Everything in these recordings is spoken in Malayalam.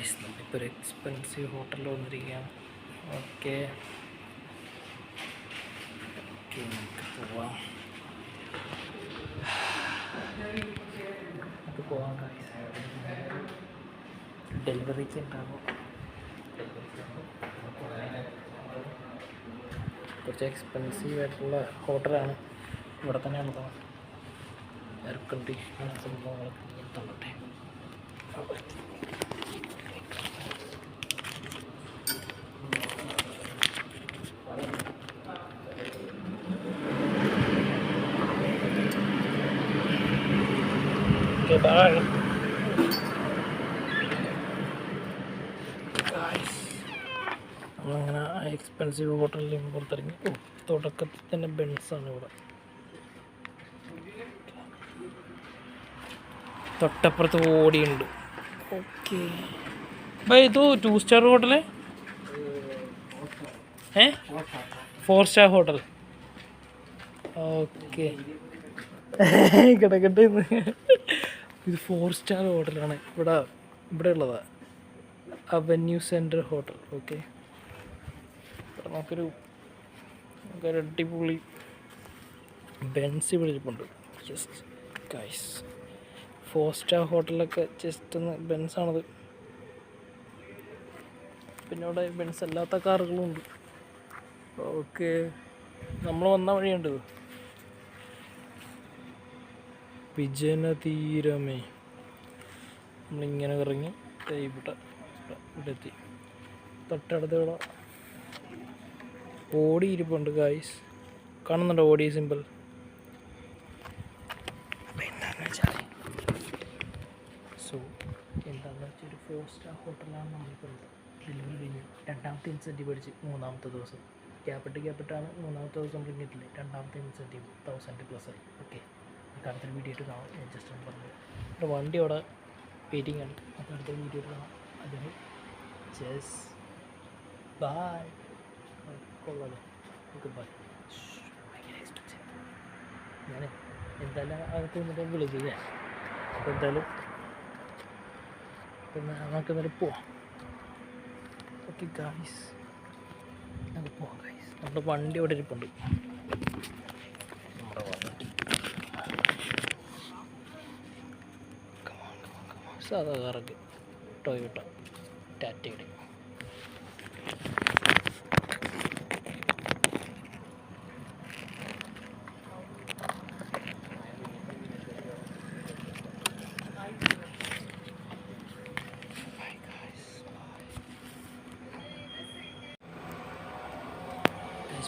ഗൈസ് നമ്മളിപ്പോൾ ഒരു എക്സ്പെൻസീവ് ഹോട്ടലിൽ വന്നിരിക്കുകയാണ്. ഓക്കെ നമുക്ക് പോവാം. ഗൈസ് ഡെലിവറിക്ക് ഉണ്ടാകും. കുറച്ച് എക്സ്പെൻസീവ് ആയിട്ടുള്ള ഹോട്ടലാണ്. ഇവിടെ തന്നെയാണ് എയർ കണ്ടീഷൻ സംഭവങ്ങളൊക്കെ തന്നട്ടെ. Okay, bye. നമ്മളങ്ങനെ എക്സ്പെൻസീവ് ഹോട്ടലിൽ പുറത്തിറങ്ങി. തുടക്കത്തിൽ തന്നെ ബെൻസാണ് ഇവിടെ. തൊട്ടപ്പുറത്ത് ഓടിയുണ്ട്. ഓക്കെ ബൈ, ഇത് 2 star hotel 4 star hotel. Okay കിടക്കട്ടെ. ഇത് 4 സ്റ്റാർ ഹോട്ടലാണ്. ഇവിടെ ഉള്ളതാണ് അവന്യൂ സെൻറ്റർ ഹോട്ടൽ. ഓക്കെ നമുക്കൊരു അടിപൊളി ബെൻസ് ഇവിടെ ഇരിപ്പുണ്ട്. ജസ്റ്റ് ഗൈസ് 4 സ്റ്റാർ ഹോട്ടലൊക്കെ ജസ്റ്റ് ഒന്ന് ബെൻസാണത്. പിന്നെ ഇവിടെ ബെൻസ് അല്ലാത്ത കാറുകളും ഉണ്ട്. ഓക്കെ നമ്മൾ വന്ന വഴിയുണ്ട്. വിജയനതീരമേ നമ്മളിങ്ങനെ ഇറങ്ങി ഇവിടെ എത്തി. തൊട്ടടുത്ത് ഇവിടെ ഓടി ഇരിപ്പുണ്ട്. ഗായ്സ് കാണുന്നുണ്ടോ ഓടി സിമ്പിൾ? സോ എന്താണെന്ന് വെച്ചാൽ ഒരു 4 സ്റ്റാർ ഹോട്ടലാണ് നമ്മളിപ്പോൾ ഡെലിവറി കഴിഞ്ഞു. രണ്ടാമത്തെ ഇൻസെൻറ്റീവ് അടിച്ച് 3ാമത്തെ ദിവസം ക്യാപിട്ടാണ്. 3ാമത്തെ ദിവസം നമ്മൾ കിട്ടില്ലേ. രണ്ടാമത്തെ ഇൻസെൻറ്റീവ് 1000+ ആയി. ഓക്കെ അടുത്തൊരു വീഡിയോ ആയിട്ട് കാണാം. ഞാൻ ജസ്റ്റ് ഒന്ന് പറഞ്ഞു. എൻ്റെ വണ്ടി അവിടെ വെയിറ്റിംഗ് ആണ്. അപ്പോൾ അടുത്ത വീഡിയോ ആയിട്ട് കാണാം. അതിന് ജസ്റ്റ് ബൈ. കൊള്ളാലോ. Okay bye. ഭയങ്കര എക്സ്പെൻസീവ്. ഞാൻ എന്തായാലും അതൊക്കെ വന്നിട്ട് വിളിക്കുക. അപ്പോൾ എന്തായാലും പിന്നെ നമുക്ക് എന്തായാലും പോവാം. ഓക്കെ ഗായ്സ് നമുക്ക് പോവാം. ഗായ്സ് നമ്മുടെ വണ്ടി അവിടെ ഇരിപ്പുണ്ട്. നമ്മുടെ വണ്ടി സാധാ കാറൊക്കെ ടൊയോട്ട ടാറ്റയുടെ.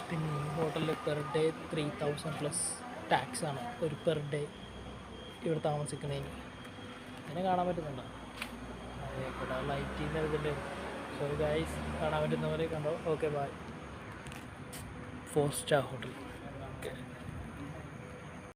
പിന്നെ ഈ ഹോട്ടലിൽ പെർ ഡേ 3000+ ടാക്സ് ആണ് ഒരു പെർ ഡേ ഇവിടെ താമസിക്കുന്നതിന്. അങ്ങനെ കാണാൻ പറ്റുന്നുണ്ടോ? ഇവിടെ ലൈറ്റിൻ്റെ ഇതിൻ്റെ. സോ ഗൈസ് കാണാൻ പറ്റുന്നവരെ കണ്ടോ. Okay bye. 4 star hotel.